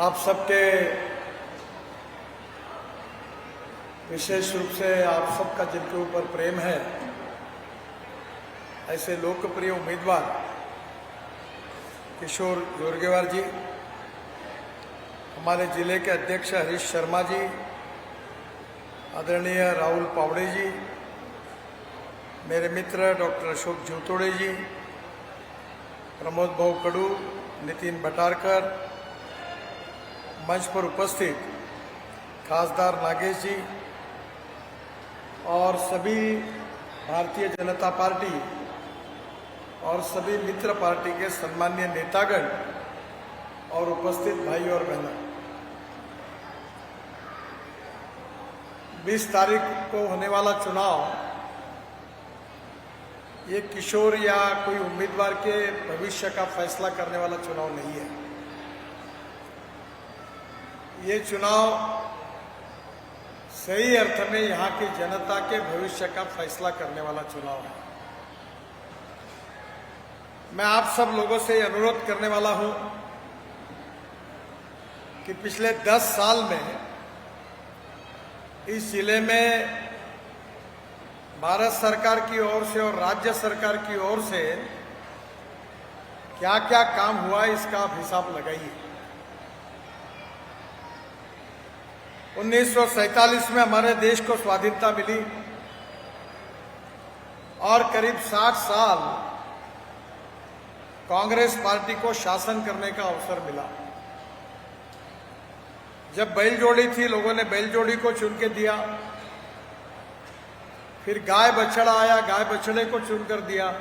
आप सबके विशेष रूप से आप सबका जिनके ऊपर प्रेम है, ऐसे लोकप्रिय उम्मीदवार किशोर जोरगेवार जी, हमारे जिले के अध्यक्ष हरीश शर्मा जी, आदरणीय राहुल पावड़े जी, मेरे मित्र डॉक्टर अशोक ज्योतोड़े जी, प्रमोद भाऊ कड़ू, नितिन भटारकर, मंच पर उपस्थित खासदार नागेश जी और सभी भारतीय जनता पार्टी और सभी मित्र पार्टी के सम्मानीय नेतागण और उपस्थित भाई और बहनों, 20 तारीख को होने वाला चुनाव ये किशोर या कोई उम्मीदवार के भविष्य का फैसला करने वाला चुनाव नहीं है। ये चुनाव सही अर्थ में यहाँ की जनता के भविष्य का फैसला करने वाला चुनाव है। मैं आप सब लोगों से अनुरोध करने वाला हूं कि पिछले 10 साल में इस जिले में भारत सरकार की ओर से और राज्य सरकार की ओर से क्या क्या काम हुआ, इसका आप हिसाब लगाइए। 1947 में हमारे देश को स्वाधीनता मिली और करीब 60 साल कांग्रेस पार्टी को शासन करने का अवसर मिला। जब बैलजोड़ी थी, लोगों ने बैलजोड़ी को चुन के दिया, फिर गाय बछड़ा आया, गाय बछड़े को चुनकर दिया,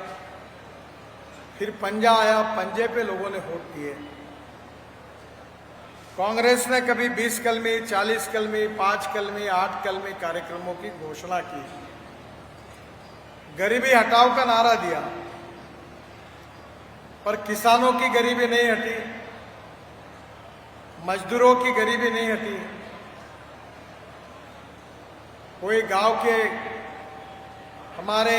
फिर पंजा आया, पंजे पे लोगों ने वोट दिए। कांग्रेस ने कभी 20 कलमी, 40 कलमी, 5 कलमी, 8 कलमी कार्यक्रमों की घोषणा की, गरीबी हटाओ का नारा दिया, पर किसानों की गरीबी नहीं हटी, मजदूरों की गरीबी नहीं हटी, कोई गांव के हमारे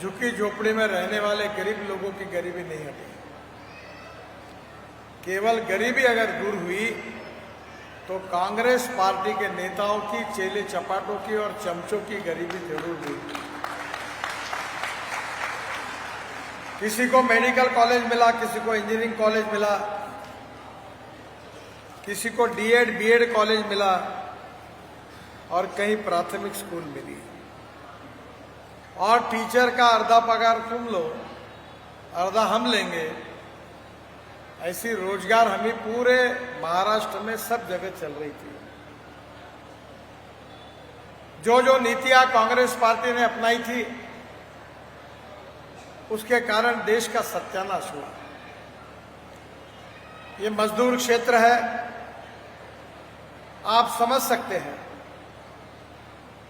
झुकी झोपड़ी में रहने वाले गरीब लोगों की गरीबी नहीं हटी। केवल गरीबी अगर दूर हुई तो कांग्रेस पार्टी के नेताओं की, चेले चपाटों की और चमचों की गरीबी जरूर हुई। किसी को मेडिकल कॉलेज मिला, किसी को इंजीनियरिंग कॉलेज मिला, किसी को डीएड बीएड कॉलेज मिला और कहीं प्राथमिक स्कूल मिली। और टीचर का अर्धा पगार तुम लो, अर्धा हम लेंगे, ऐसी रोजगार हमें पूरे महाराष्ट्र में सब जगह चल रही थी। जो जो नीतियां कांग्रेस पार्टी ने अपनाई थी, उसके कारण देश का सत्यानाश हुआ। ये मजदूर क्षेत्र है, आप समझ सकते हैं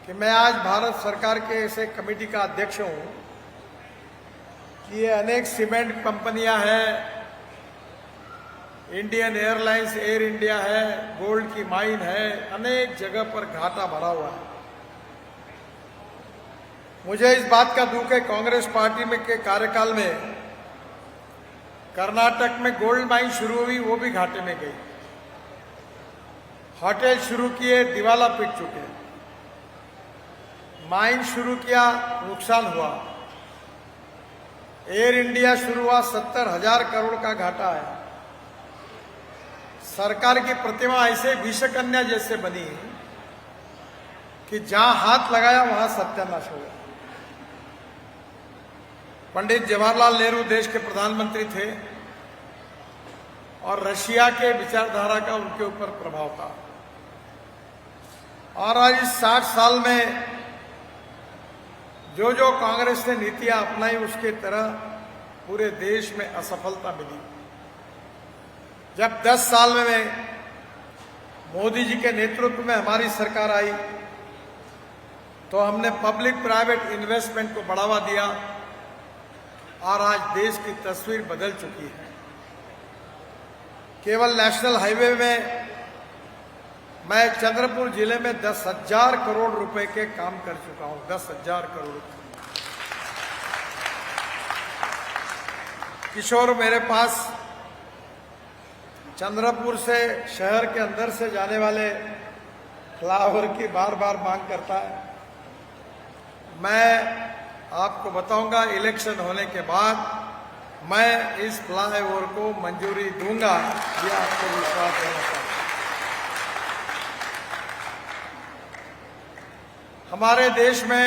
कि मैं आज भारत सरकार के ऐसे कमेटी का अध्यक्ष हूं कि ये अनेक सीमेंट कंपनियां हैं, इंडियन एयरलाइंस, एयर इंडिया है, गोल्ड की माइन है, अनेक जगह पर घाटा भरा हुआ है। मुझे इस बात का दुख है, कांग्रेस पार्टी में के कार्यकाल में कर्नाटक में गोल्ड माइन शुरू हुई, वो भी घाटे में गई। होटल शुरू किए, दिवाला पीट चुके। माइन शुरू किया, नुकसान हुआ। एयर इंडिया शुरू हुआ, 70,000 करोड़ का घाटा है। सरकार की प्रतिमा ऐसे विषकन्या जैसे बनी कि जहां हाथ लगाया वहां सत्यानाश हो गया। पंडित जवाहरलाल नेहरू देश के प्रधानमंत्री थे और रशिया के विचारधारा का उनके ऊपर प्रभाव था। और आज इस 60 साल में जो जो कांग्रेस ने नीतियां अपनाई, उसके तरह पूरे देश में असफलता मिली। जब 10 साल में मोदी जी के नेतृत्व में हमारी सरकार आई तो हमने पब्लिक प्राइवेट इन्वेस्टमेंट को बढ़ावा दिया और आज देश की तस्वीर बदल चुकी है। केवल नेशनल हाईवे में मैं चंद्रपुर जिले में 10,000 करोड़ रुपए के काम कर चुका हूं। 10,000 करोड़। किशोर मेरे पास चंद्रपुर से शहर के अंदर से जाने वाले फ्लाईओवर की बार बार मांग करता है। मैं आपको बताऊंगा, इलेक्शन होने के बाद मैं इस फ्लाईओवर को मंजूरी दूंगा, ये आपको विश्वास देना चाहिए। हमारे देश में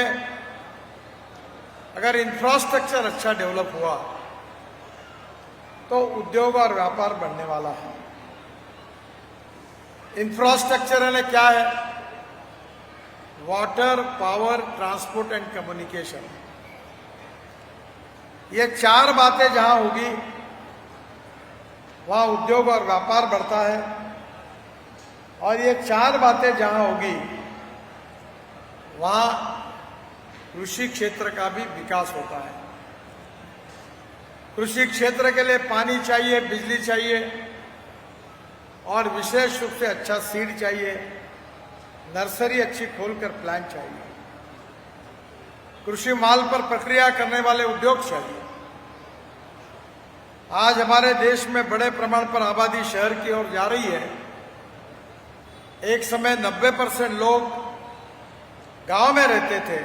अगर इंफ्रास्ट्रक्चर अच्छा डेवलप हुआ तो उद्योग और व्यापार बढ़ने वाला है। इंफ्रास्ट्रक्चर यानी क्या है? Water, power, transport and communication. ये चार बातें जहां होगी वहां उद्योग और व्यापार बढ़ता है, और ये चार बातें जहां होगी वहां कृषि क्षेत्र का भी विकास होता है। कृषि क्षेत्र के लिए पानी चाहिए, बिजली चाहिए, और विशेष रूप से अच्छा सीड चाहिए, नर्सरी अच्छी खोलकर प्लांट चाहिए, कृषि माल पर प्रक्रिया करने वाले उद्योग चाहिए। आज हमारे देश में बड़े प्रमाण पर आबादी शहर की ओर जा रही है। एक समय 90% लोग गांव में रहते थे,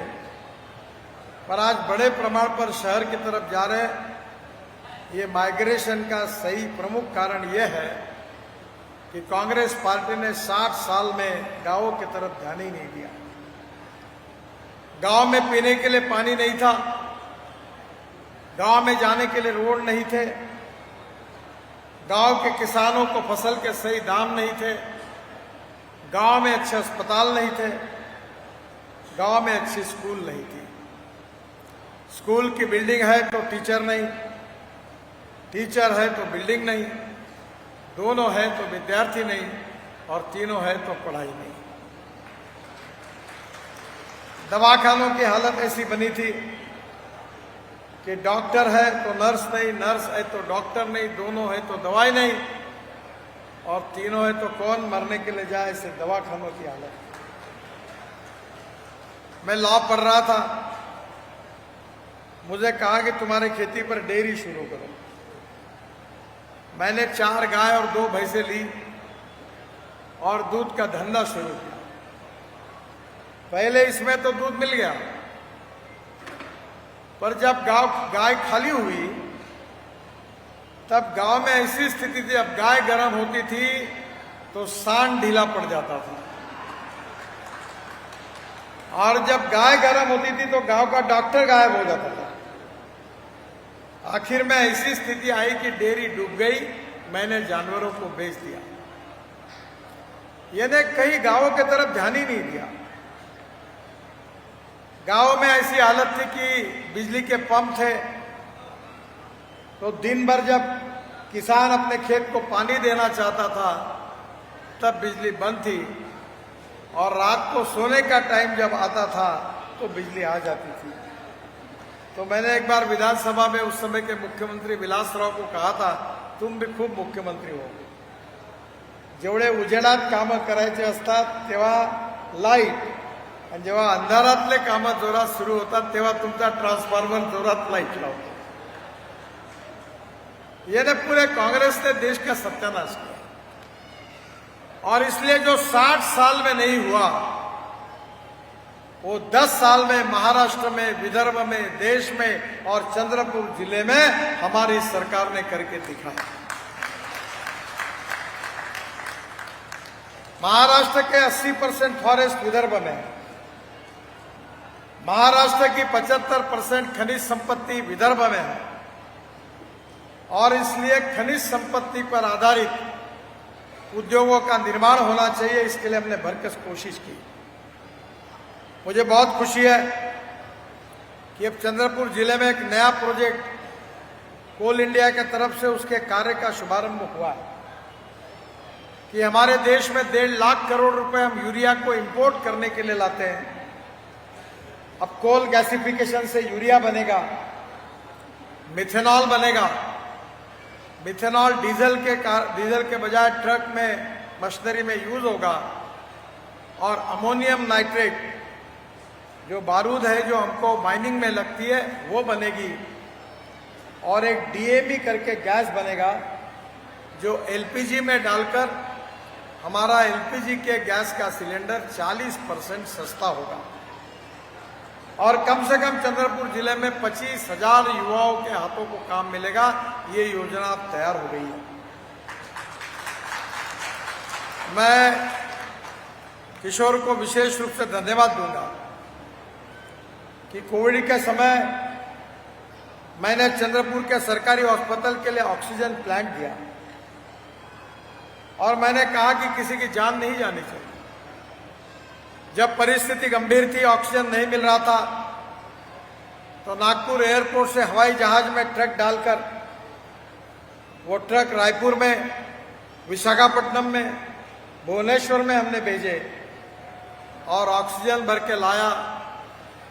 पर आज बड़े प्रमाण पर शहर की तरफ जा रहे हैं। ये माइग्रेशन का सही प्रमुख कारण यह है कि कांग्रेस पार्टी ने 60 साल में गांवों की तरफ ध्यान ही नहीं दिया। गांव में पीने के लिए पानी नहीं था, गांव में जाने के लिए रोड नहीं थे, गांव के किसानों को फसल के सही दाम नहीं थे, गांव में अच्छे अस्पताल नहीं थे, गांव में अच्छी स्कूल नहीं थी। स्कूल की बिल्डिंग है तो टीचर नहीं, टीचर है तो बिल्डिंग नहीं, दोनों है तो विद्यार्थी नहीं, और तीनों है तो पढ़ाई नहीं। दवाखानों की हालत ऐसी बनी थी कि डॉक्टर है तो नर्स नहीं, नर्स है तो डॉक्टर नहीं, दोनों है तो दवाई नहीं, और तीनों है तो कौन मरने के लिए जाए, ऐसे दवाखानों की हालत। मैं लॉ पढ़ रहा था, मुझे कहा कि तुम्हारे खेती पर डेयरी शुरू करो। मैंने 4 गाय और 2 भैंसें ली और दूध का धंधा शुरू किया। पहले इसमें तो दूध मिल गया, पर जब गाय खाली हुई तब गांव में ऐसी स्थिति थी, अब गाय गर्म होती थी तो सांड ढीला पड़ जाता था, और जब गाय गर्म होती थी तो गांव का डॉक्टर गायब हो जाता था। आखिर में ऐसी स्थिति आई कि डेयरी डूब गई, मैंने जानवरों को बेच दिया। यानी कहीं गांवों की तरफ ध्यान ही नहीं दिया। गांव में ऐसी हालत थी कि बिजली के पंप थे, तो दिन भर जब किसान अपने खेत को पानी देना चाहता था तब बिजली बंद थी, और रात को सोने का टाइम जब आता था तो बिजली आ जाती थी। तो मैंने एक बार विधानसभा में उस समय के मुख्यमंत्री विलासराव को कहा था, तुम भी खूप मुख्यमंत्री हो। जेवढे उजेडात कामं करायचे असतात तेव्हा लाईट, आणि जेव्हा अंधारातले कामं जोरात सुरू होतात तेव्हा तुमचा ट्रांसफॉर्मर जोरात लाईट लावतो। यानी पूरे कांग्रेस ने देश का सत्यानाश किया, और इसलिए जो 60 साल में नहीं हुआ वो 10 साल में महाराष्ट्र में, विदर्भ में, देश में और चंद्रपुर जिले में हमारी सरकार ने करके दिखाया। महाराष्ट्र के 80% फॉरेस्ट विदर्भ में है, महाराष्ट्र की 75% खनिज संपत्ति विदर्भ में है, और इसलिए खनिज संपत्ति पर आधारित उद्योगों का निर्माण होना चाहिए। इसके लिए हमने भरसक कोशिश की। मुझे बहुत खुशी है कि अब चंद्रपुर जिले में एक नया प्रोजेक्ट कोल इंडिया की तरफ से उसके कार्य का शुभारंभ हुआ है कि हमारे देश में 1.5 लाख करोड़ रुपए हम यूरिया को इंपोर्ट करने के लिए लाते हैं। अब कोल गैसिफिकेशन से यूरिया बनेगा, मिथेनॉल बनेगा, मिथेनॉल डीजल के बजाय ट्रक में, मशीनरी में यूज होगा, और अमोनियम नाइट्रेट जो बारूद है जो हमको माइनिंग में लगती है वो बनेगी, और एक डीएबी करके गैस बनेगा जो एलपीजी में डालकर हमारा एलपीजी के गैस का सिलेंडर 40% सस्ता होगा और कम से कम चंद्रपुर जिले में 25,000 युवाओं के हाथों को काम मिलेगा। ये योजना अब तैयार हो गई है। मैं किशोर को विशेष रूप से धन्यवाद दूंगा कि कोविड के समय मैंने चंद्रपुर के सरकारी अस्पताल के लिए ऑक्सीजन प्लांट दिया और मैंने कहा कि किसी की जान नहीं जानी चाहिए। जब परिस्थिति गंभीर थी, ऑक्सीजन नहीं मिल रहा था, तो नागपुर एयरपोर्ट से हवाई जहाज में ट्रक डालकर वो ट्रक रायपुर में, विशाखापट्टनम में, भुवनेश्वर में हमने भेजे और ऑक्सीजन भर के लाया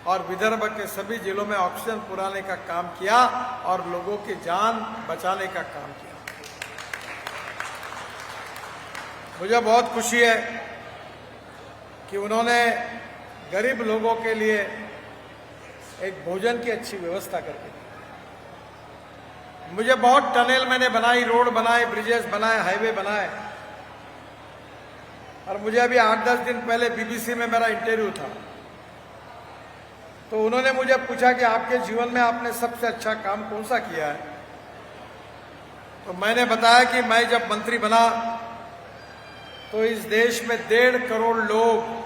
और विदर्भ के सभी जिलों में ऑक्सीजन पुराने का काम किया और लोगों की जान बचाने का काम किया। मुझे बहुत खुशी है कि उन्होंने गरीब लोगों के लिए एक भोजन की अच्छी व्यवस्था करके दी। मुझे बहुत टनल मैंने बनाई, रोड बनाए, ब्रिजेस बनाए, हाईवे बनाए और मुझे अभी 8-10 दिन पहले बीबीसी में मेरा इंटरव्यू था, तो उन्होंने मुझे पूछा कि आपके जीवन में आपने सबसे अच्छा काम कौन सा किया है। तो मैंने बताया कि मैं जब मंत्री बना तो इस देश में 1.5 करोड़ लोग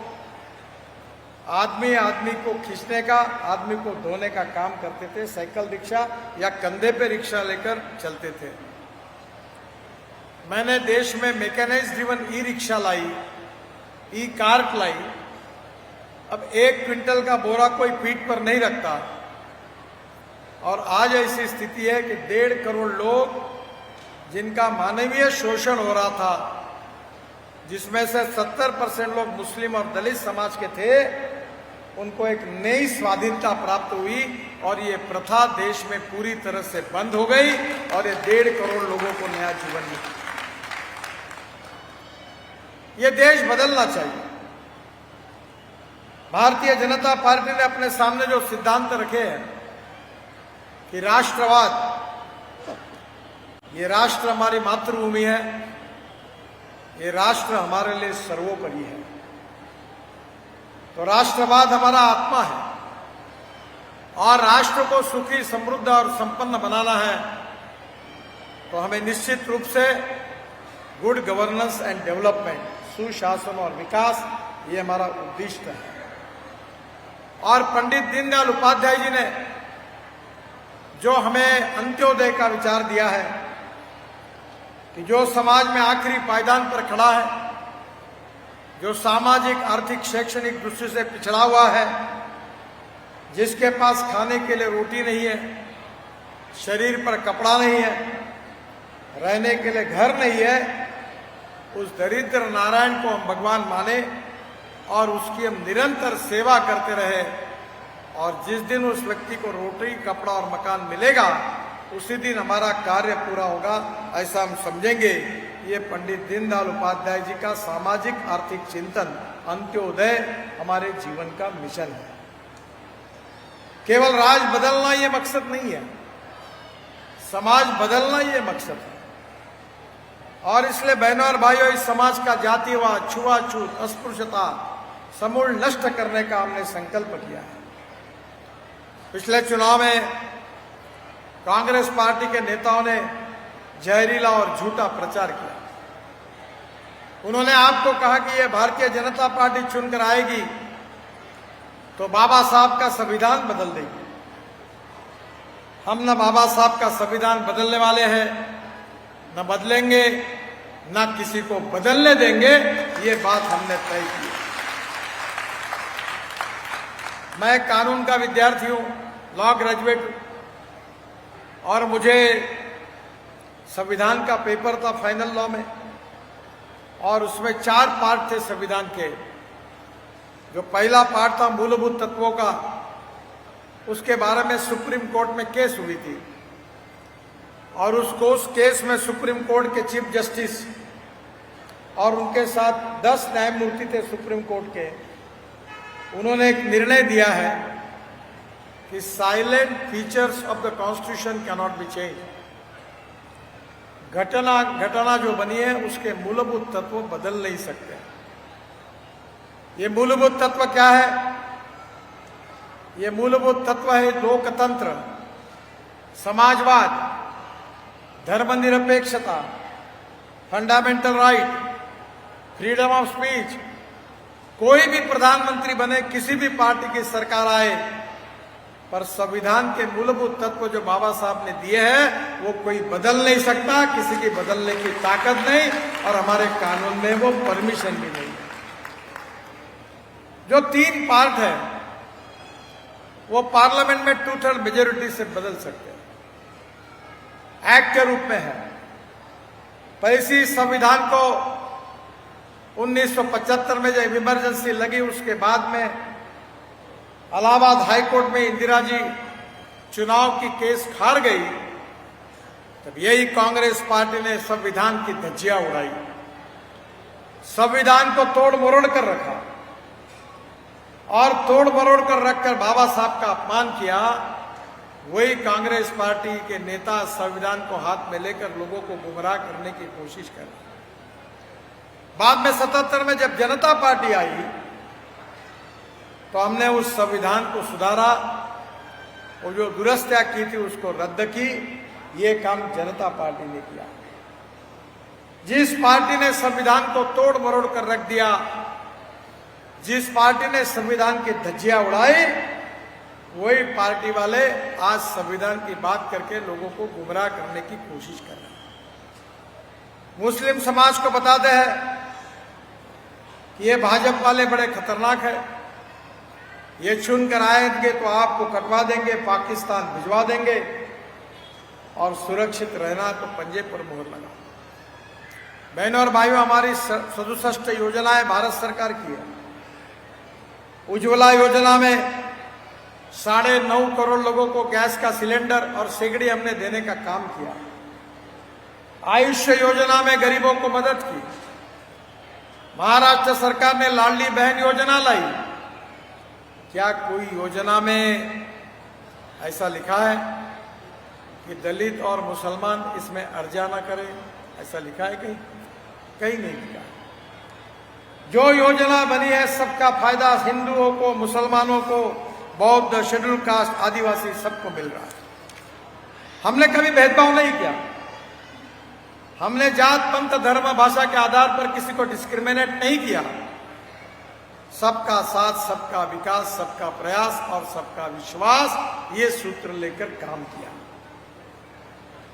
आदमी आदमी को खींचने का, आदमी को धोने का काम करते थे, साइकिल रिक्शा या कंधे पे रिक्शा लेकर चलते थे। मैंने देश में मैकेनाइज्ड ड्रिवन ई रिक्शा लाई, ई कार्ट लाई। अब 1 क्विंटल का बोरा कोई पीठ पर नहीं रखता और आज ऐसी स्थिति है कि 1.5 करोड़ लोग जिनका मानवीय शोषण हो रहा था, जिसमें से 70% लोग मुस्लिम और दलित समाज के थे, उनको एक नई स्वाधीनता प्राप्त हुई और ये प्रथा देश में पूरी तरह से बंद हो गई और ये 1.5 करोड़ लोगों को नया जीवन मिला। ये देश बदलना चाहिए। भारतीय जनता पार्टी ने अपने सामने जो सिद्धांत रखे हैं कि राष्ट्रवाद, ये राष्ट्र हमारी मातृभूमि है, ये राष्ट्र हमारे लिए सर्वोपरि है, तो राष्ट्रवाद हमारा आत्मा है और राष्ट्र को सुखी, समृद्ध और संपन्न बनाना है तो हमें निश्चित रूप से गुड गवर्नेंस एंड डेवलपमेंट, सुशासन और विकास, ये हमारा उद्देश्य है। और पंडित दीनदयाल उपाध्याय जी ने जो हमें अंत्योदय का विचार दिया है कि जो समाज में आखिरी पायदान पर खड़ा है, जो सामाजिक, आर्थिक, शैक्षणिक दृष्टि से पिछड़ा हुआ है, जिसके पास खाने के लिए रोटी नहीं है, शरीर पर कपड़ा नहीं है, रहने के लिए घर नहीं है, उस दरिद्र नारायण को हम भगवान माने और उसकी हम निरंतर सेवा करते रहे और जिस दिन उस व्यक्ति को रोटी, कपड़ा और मकान मिलेगा उसी दिन हमारा कार्य पूरा होगा, ऐसा हम समझेंगे। ये पंडित दीनदयाल उपाध्याय जी का सामाजिक आर्थिक चिंतन, अंत्योदय, हमारे जीवन का मिशन है। केवल राज बदलना ये मकसद नहीं है, समाज बदलना ये मकसद है। और इसलिए बहनों और भाइयों, इस समाज का जातिवाद, छुआछूत, अस्पृश्यता समूल नष्ट करने का हमने संकल्प किया है। पिछले चुनाव में कांग्रेस पार्टी के नेताओं ने जहरीला और झूठा प्रचार किया। उन्होंने आपको कहा कि ये भारतीय जनता पार्टी चुनकर आएगी तो बाबा साहब का संविधान बदल देगी। हम न बाबा साहब का संविधान बदलने वाले हैं, न बदलेंगे, न किसी को बदलने देंगे, ये बात हमने तय की। मैं कानून का विद्यार्थी हूं, लॉ ग्रेजुएट हूं और मुझे संविधान का पेपर था फाइनल लॉ में और उसमें 4 पार्ट थे संविधान के। जो पहला पार्ट था मूलभूत तत्वों का, उसके बारे में सुप्रीम कोर्ट में केस हुई थी और उस केस में सुप्रीम कोर्ट के चीफ जस्टिस और उनके साथ 10 न्यायमूर्ति थे सुप्रीम कोर्ट के। उन्होंने एक निर्णय दिया है कि salient features of the constitution can not be change. घटना जो बनी है उसके मूलभूत तत्व बदल नहीं सकते। ये मूलभूत तत्व क्या है? ये मूलभूत तत्व है लोकतंत्र, समाजवाद, धर्मनिरपेक्षता, fundamental right, freedom of speech. कोई भी प्रधानमंत्री बने, किसी भी पार्टी की सरकार आए, पर संविधान के मूलभूत तत्व जो बाबा साहब ने दिए हैं वो कोई बदल नहीं सकता, किसी की बदलने की ताकत नहीं, और हमारे कानून में वो परमिशन भी नहीं है। जो 3 पार्ट है वो पार्लियामेंट में 2/3 मेजोरिटी से बदल सकते हैं, एक्ट के रूप में है। पर इसी संविधान को 1975 में जब इमरजेंसी लगी, उसके बाद में इलाहाबाद हाईकोर्ट में इंदिरा जी चुनाव की केस हार गई, तब यही कांग्रेस पार्टी ने संविधान की धज्जियां उड़ाई, संविधान को तोड़ मरोड़ कर रखा और तोड़ मरोड़ कर रखकर बाबा साहब का अपमान किया। वही कांग्रेस पार्टी के नेता संविधान को हाथ में लेकर लोगों को गुमराह करने की कोशिश कर रहे। बाद में 77 में जब जनता पार्टी आई तो हमने उस संविधान को सुधारा, और जो दुरुस्तियां की थी उसको रद्द की। ये काम जनता पार्टी ने किया। जिस पार्टी ने संविधान को तोड़ मरोड़ कर रख दिया, जिस पार्टी ने संविधान की धज्जियां उड़ाई, वही पार्टी वाले आज संविधान की बात करके लोगों को गुमराह करने की कोशिश कर रहे हैं। मुस्लिम समाज को बताते हैं कि ये भाजपा वाले बड़े खतरनाक है, ये चुनकर आएंगे तो आपको कटवा देंगे, पाकिस्तान भिजवा देंगे, और सुरक्षित रहना तो पंजे पर मोहर लगा। बहनों और भाइयों, हमारी 67 योजनाएं भारत सरकार की है। उज्ज्वला योजना में 9.5 करोड़ लोगों को गैस का सिलेंडर और सिगड़ी हमने देने का काम किया। आयुष्य योजना में गरीबों को मदद की। महाराष्ट्र सरकार ने लाडली बहन योजना लाई। क्या कोई योजना में ऐसा लिखा है कि दलित और मुसलमान इसमें अर्जा न करें? ऐसा लिखा है कहीं? कहीं नहीं लिखा। जो योजना बनी है सबका फायदा हिंदुओं को, मुसलमानों को, बौद्ध, शेड्यूल कास्ट, आदिवासी सबको मिल रहा है। हमने कभी भेदभाव नहीं किया। हमने जात, पंथ, धर्म, भाषा के आधार पर किसी को डिस्क्रिमिनेट नहीं किया। सबका साथ, सबका विकास, सबका प्रयास और सबका विश्वास, ये सूत्र लेकर काम किया।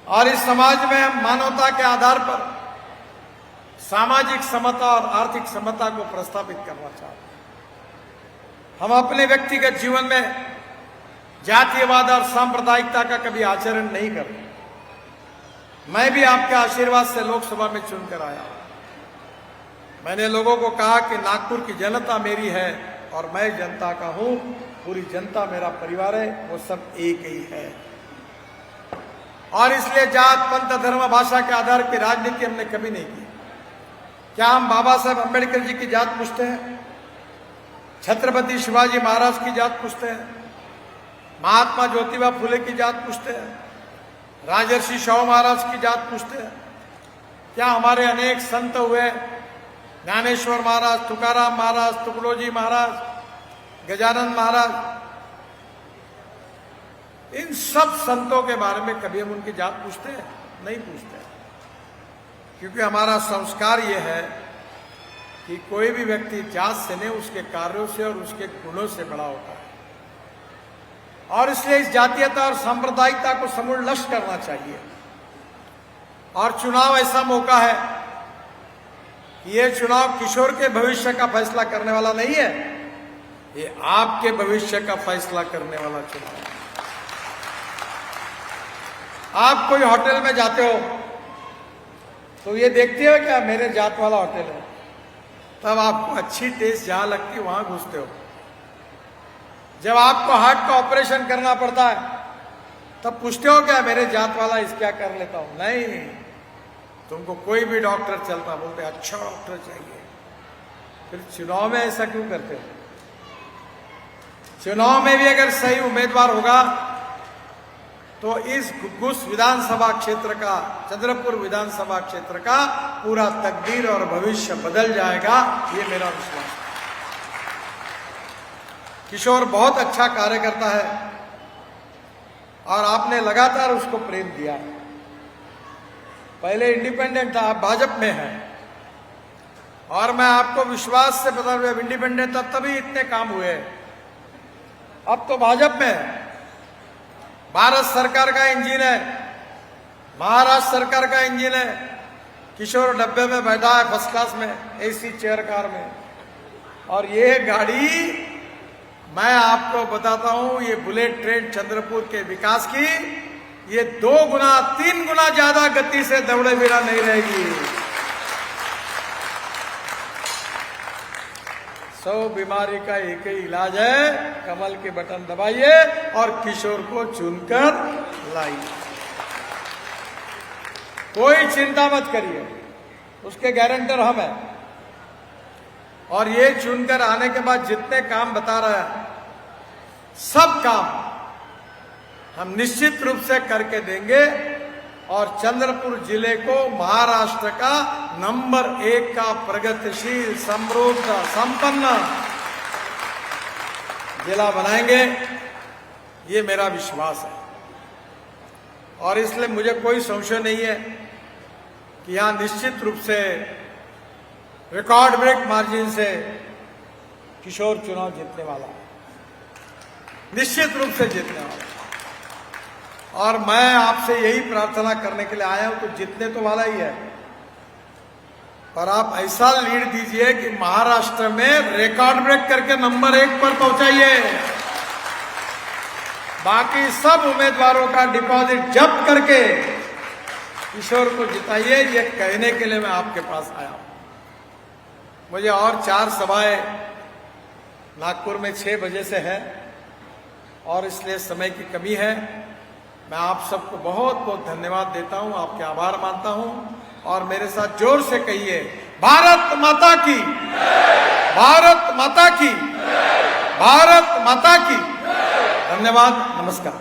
और इस समाज में हम मानवता के आधार पर सामाजिक समता और आर्थिक समता को प्रस्तावित करना चाहते हैं। हम अपने व्यक्तिगत जीवन में जातीयवाद और सांप्रदायिकता का कभी आचरण नहीं करते। मैं भी आपके आशीर्वाद से लोकसभा में चुनकर आया। मैंने लोगों को कहा कि नागपुर की जनता मेरी है और मैं जनता का हूं, पूरी जनता मेरा परिवार है, वो सब एक ही है। और इसलिए जात, पंथ, धर्म, भाषा के आधार की राजनीति हमने कभी नहीं की। क्या हम बाबा साहब अम्बेडकर जी की जात पूछते हैं? छत्रपति शिवाजी महाराज की जात पूछते हैं? महात्मा ज्योतिबा फुले की जात पूछते हैं? राजर्षि शाहू महाराज की जात पूछते हैं? क्या हमारे अनेक संत हुए, ज्ञानेश्वर महाराज, तुकाराम महाराज, तुकडोजी महाराज, गजानन महाराज, इन सब संतों के बारे में कभी हम उनकी जात पूछते हैं? नहीं पूछते। क्योंकि हमारा संस्कार ये है कि कोई भी व्यक्ति जात से नहीं, उसके कार्यों से और उसके गुणों से बड़ा होता है। और इसलिए इस जातीयता और सांप्रदायिकता को समूल नष्ट करना चाहिए। और चुनाव ऐसा मौका है कि ये चुनाव किशोर के भविष्य का फैसला करने वाला नहीं है, ये आपके भविष्य का फैसला करने वाला चुनाव है। आप कोई होटल में जाते हो तो ये देखते हो क्या मेरे जात वाला होटल है, तब आपको अच्छी टेस्ट जहां लगती है वहां घुसते हो। जब आपको हार्ट का ऑपरेशन करना पड़ता है तब पूछते हो क्या मेरे जात वाला इस क्या कर लेता हूं? नहीं, तुमको कोई भी डॉक्टर चलता बोलते अच्छा डॉक्टर चाहिए। फिर चुनाव में ऐसा क्यों करते हो? चुनाव में भी अगर सही उम्मीदवार होगा तो इस घुग्गुस विधानसभा क्षेत्र का, चंद्रपुर विधानसभा क्षेत्र का पूरा तकदीर और भविष्य बदल जाएगा, ये मेरा विश्वास है। किशोर बहुत अच्छा कार्य करता है और आपने लगातार उसको प्रेम दिया है। पहले इंडिपेंडेंट था, अब भाजपा में है, और मैं आपको विश्वास से बता रहा हूं, इंडिपेंडेंट था तभी इतने काम हुए, अब तो भाजपा में है। भारत सरकार का इंजन है, महाराष्ट्र सरकार का इंजन है। किशोर डब्बे में बैठा है, फर्स्ट क्लास में, एसी चेयर कार में। और ये गाड़ी मैं आपको बताता हूं, ये बुलेट ट्रेन चंद्रपुर के विकास की ये 2 गुना 3 गुना ज्यादा गति से दौड़े बिना नहीं रहेगी। 100 बीमारी का एक ही इलाज है, कमल के बटन दबाइए और किशोर को चुनकर लाइए। कोई चिंता मत करिए, उसके गारंटर हम हैं। और ये चुनकर आने के बाद जितने काम बता रहा है, सब काम हम निश्चित रूप से करके देंगे और चंद्रपुर जिले को महाराष्ट्र का नंबर 1 का प्रगतिशील, समृद्ध, संपन्न जिला बनाएंगे, ये मेरा विश्वास है। और इसलिए मुझे कोई संशय नहीं है कि यहां निश्चित रूप से रिकॉर्ड ब्रेक मार्जिन से किशोर चुनाव जीतने वाला है, निश्चित रूप से जीतने वाला। और मैं आपसे यही प्रार्थना करने के लिए आया हूं, तो जीतने तो वाला ही है, पर आप ऐसा लीड दीजिए कि महाराष्ट्र में रिकॉर्ड ब्रेक करके नंबर 1 पर पहुंचाइए। बाकी सब उम्मीदवारों का डिपॉजिट जब्त करके किशोर को जिताइए, ये कहने के लिए मैं आपके पास आया हूं। मुझे और 4 सभाएं नागपुर में 6 बजे से है और इसलिए समय की कमी है। मैं आप सबको बहुत बहुत धन्यवाद देता हूं, आपके आभार मानता हूं। और मेरे साथ जोर से कहिए, भारत माता की, भारत माता की, भारत माता की। धन्यवाद, नमस्कार।